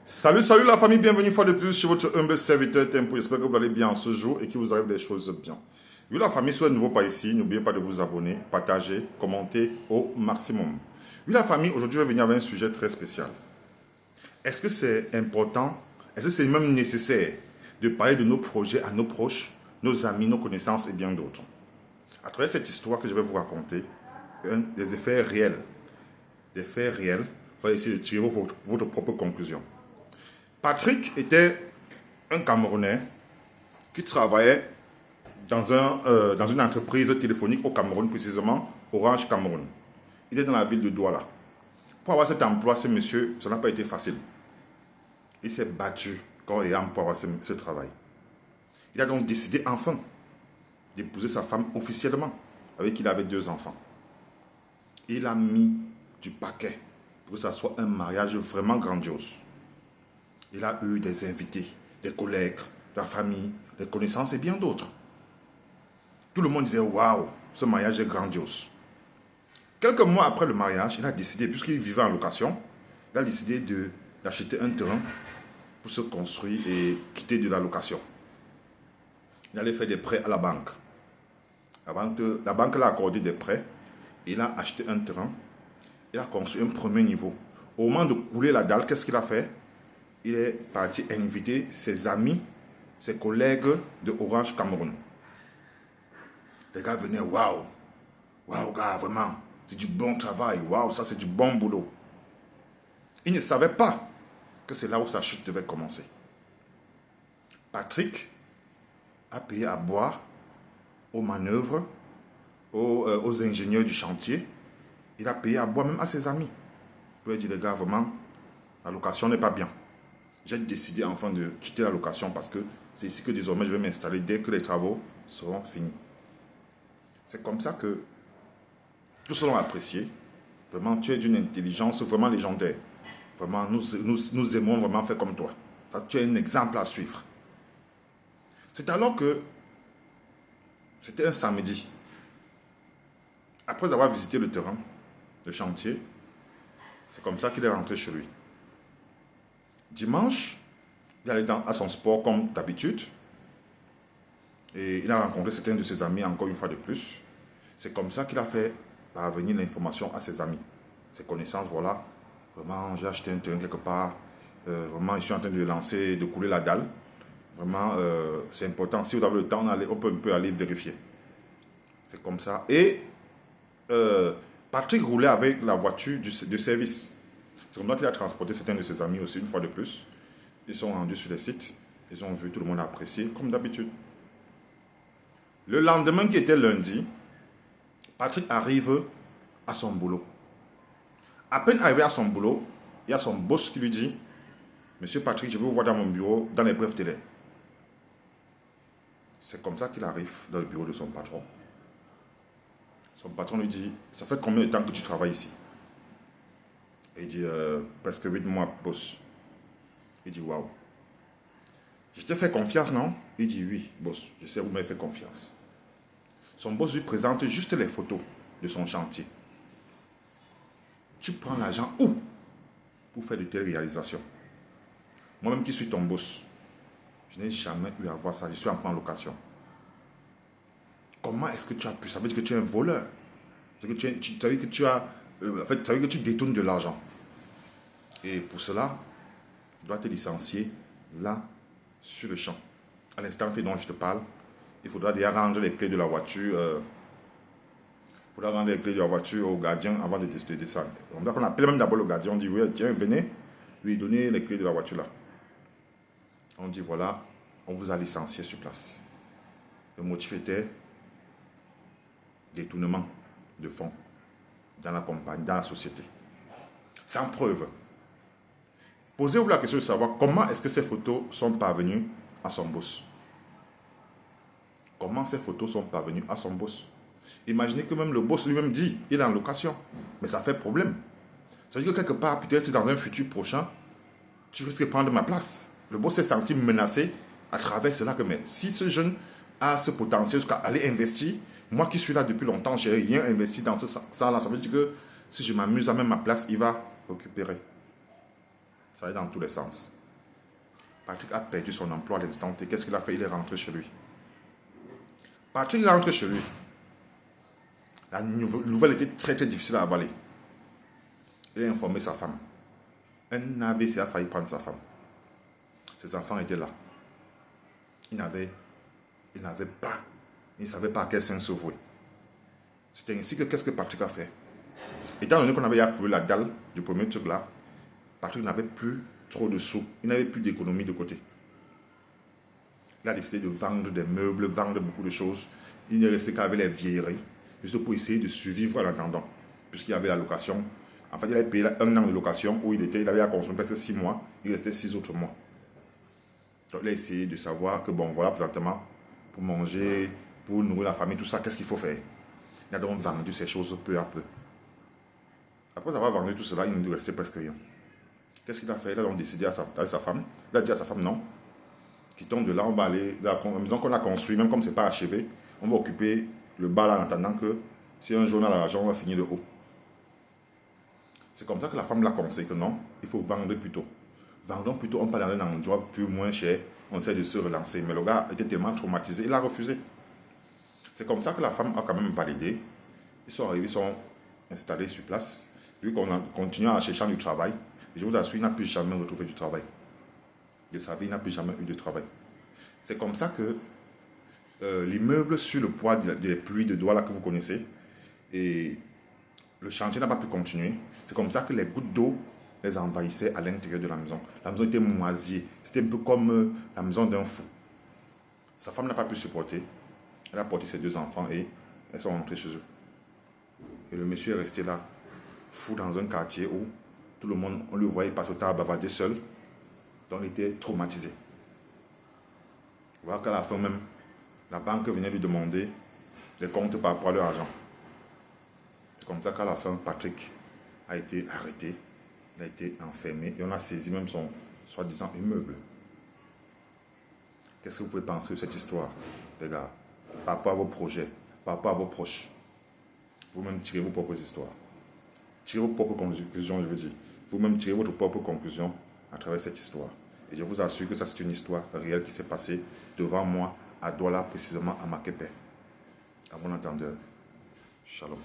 Salut la famille, bienvenue une fois de plus chez votre humble serviteur Tempo. J'espère que vous allez bien ce jour et qu'il vous arrive des choses bien. Oui la famille, si vous êtes nouveau par ici, n'oubliez pas de vous abonner, partager, commenter au maximum. Oui la famille, aujourd'hui je vais venir avec un sujet très spécial. Est-ce que c'est important, est-ce que c'est même nécessaire de parler de nos projets à nos proches, nos amis, nos connaissances et bien d'autres? À travers cette histoire que je vais vous raconter, des effets réels, des faits réels, vous allez essayer de tirer votre propre conclusion. Patrick était un Camerounais qui travaillait dans une entreprise téléphonique au Cameroun, précisément Orange Cameroun. Il est dans la ville de Douala. Pour avoir cet emploi, ce monsieur, ça n'a pas été facile. Il s'est battu corps et âme pour avoir ce travail. Il a donc décidé enfin d'épouser sa femme officiellement, avec qui il avait 2 enfants. Il a mis du paquet pour que ça soit un mariage vraiment grandiose. Il a eu des invités, des collègues, de la famille, des connaissances et bien d'autres. Tout le monde disait waouh, ce mariage est grandiose. Quelques mois après le mariage, il a décidé, puisqu'il vivait en location, il a décidé d'acheter un terrain pour se construire et quitter de la location. Il allait faire des prêts à la banque. La banque l'a accordé des prêts. Il a acheté un terrain. Il a construit un premier niveau. Au moment de couler la dalle, qu'est-ce qu'il a fait? Il est parti inviter ses amis, ses collègues de Orange Cameroun. Les gars venaient, waouh, waouh gars, vraiment, c'est du bon travail, waouh, ça c'est du bon boulot. Ils ne savaient pas que c'est là où sa chute devait commencer. Patrick a payé à boire aux manœuvres, aux ingénieurs du chantier. Il a payé à boire même à ses amis. Pour lui dire, les gars, vraiment, la location n'est pas bien. J'ai décidé enfin de quitter la location parce que c'est ici que désormais je vais m'installer dès que les travaux seront finis. C'est comme ça que tous l'ont apprécié. Vraiment, tu es d'une intelligence vraiment légendaire. Vraiment, nous aimons vraiment faire comme toi. Tu es un exemple à suivre. C'est alors que c'était un samedi. Après avoir visité le terrain, le chantier, c'est comme ça qu'il est rentré chez lui. Dimanche, il allait à son sport comme d'habitude. Et il a rencontré certains de ses amis encore une fois de plus. C'est comme ça qu'il a fait parvenir l'information à ses amis, ses connaissances. Voilà, vraiment, j'ai acheté un terrain quelque part. Vraiment, je suis en train de lancer, de couler la dalle. Vraiment, c'est important. Si vous avez le temps, on peut aller vérifier. C'est comme ça. Et Patrick roulait avec la voiture de service. C'est comme ça qu'il a transporté certains de ses amis aussi, une fois de plus. Ils sont rendus sur les sites. Ils ont vu, tout le monde a apprécié, comme d'habitude. Le lendemain, qui était lundi, Patrick arrive à son boulot. À peine arrivé à son boulot, il y a son boss qui lui dit, Monsieur Patrick, je veux vous voir dans mon bureau, dans les brefs délais. C'est comme ça qu'il arrive dans le bureau de son patron. Son patron lui dit, ça fait combien de temps que tu travailles ici? Il dit, presque 8 mois, boss. Il dit, waouh. Je t'ai fait confiance, non? Il dit, oui, boss, je sais, vous m'avez fait confiance. Son boss lui présente juste les photos de son chantier. Tu prends l'argent où pour faire de telles réalisations? Moi-même qui suis ton boss, je n'ai jamais eu à voir ça, je suis en location. Comment est-ce que tu as pu? Ça veut dire que tu es un voleur. Ça veut dire que ça veut dire que tu détournes de l'argent. Et pour cela, tu dois te licencier là, sur le champ. À l'instant dont je te parle, il faudra déjà rendre les clés de la voiture. Il faudra rendre les clés de la voiture au gardien avant de descendre. On appelle même d'abord le gardien, on dit, oui, tiens, venez lui donner les clés de la voiture là. On dit, voilà, on vous a licencié sur place. Le motif était détournement de fonds dans la compagnie, dans la société. Sans preuve. Posez-vous la question de savoir comment est-ce que ces photos sont parvenues à son boss. Comment ces photos sont parvenues à son boss. Imaginez que même le boss lui-même dit, il est en location. Mais ça fait problème. Ça veut dire que quelque part, peut-être dans un futur prochain, tu risques de prendre ma place. Le boss s'est senti menacé à travers cela que, mais si ce jeune a ce potentiel jusqu'à aller investir, moi qui suis là depuis longtemps, je n'ai rien investi dans ce sens-là. Ça veut dire que si je m'amuse à même ma place, il va récupérer. Ça allait dans tous les sens. Patrick a perdu son emploi à l'instant T. Qu'est-ce qu'il a fait? Il est rentré chez lui. Patrick est rentré chez lui. La nouvelle était très très difficile à avaler. Il a informé sa femme. Un AVC a failli prendre sa femme. Ses enfants étaient là. Il ne savait pas à quel sens se vouer. C'était ainsi que qu'est-ce que Patrick a fait? Étant donné qu'on avait appelé la dalle du premier truc là, Patrick n'avait plus trop de sous. Il n'avait plus d'économie de côté. Il a décidé de vendre des meubles, vendre beaucoup de choses. Il n'est resté qu'avec les vieilleries, juste pour essayer de survivre en attendant, puisqu'il y avait la location. En fait, il avait payé 1 an de location où il avait à consommer presque 6 mois. Il restait 6 autres mois. Donc, il a essayé de savoir que, bon, voilà, présentement, pour manger, pour nourrir la famille, tout ça, qu'est-ce qu'il faut faire? Il a donc vendu ces choses peu à peu. Après avoir vendu tout cela, il ne lui restait presque rien. Qu'est-ce qu'il a fait? Il a donc décidé avec sa femme. Il a dit à sa femme, non, quittons de là, on va aller, la maison qu'on a construite, même comme ce n'est pas achevé, on va occuper le bas là en attendant que si un jour on a l'argent, on va finir de haut. C'est comme ça que la femme l'a conseillé que non, il faut vendre plutôt. Vendons plutôt, on peut aller dans un endroit plus moins cher, on essaie de se relancer. Mais le gars était tellement traumatisé, il a refusé. C'est comme ça que la femme a quand même validé. Ils sont arrivés, ils sont installés sur place. Lui qu'on a continué à chercher du travail. Et je vous assure, il n'a plus jamais retrouvé du travail. De sa vie, il n'a plus jamais eu de travail. C'est comme ça que l'immeuble sur le poids des pluies de doigts là que vous connaissez, et le chantier n'a pas pu continuer. C'est comme ça que les gouttes d'eau les envahissaient à l'intérieur de la maison. La maison était moisie. C'était un peu comme la maison d'un fou. Sa femme n'a pas pu supporter. Elle a porté ses 2 enfants et elles sont rentrées chez eux. Et le monsieur est resté là, fou dans un quartier où tout le monde, on le voyait passer au temps à bavarder seul. Donc il était traumatisé. Voilà qu'à la fin même, la banque venait lui demander des comptes par rapport à leur argent. C'est comme ça qu'à la fin, Patrick a été arrêté, il a été enfermé et on a saisi même son soi-disant immeuble. Qu'est-ce que vous pouvez penser de cette histoire, les gars, par rapport à vos projets, par rapport à vos proches? Vous-même tirez vos propres histoires. Tirez vos propres conclusions, je veux dire. Vous-même tirez votre propre conclusion à travers cette histoire. Et je vous assure que ça, c'est une histoire réelle qui s'est passée devant moi, à Douala, précisément à Makepe. À bon entendeur. Shalom.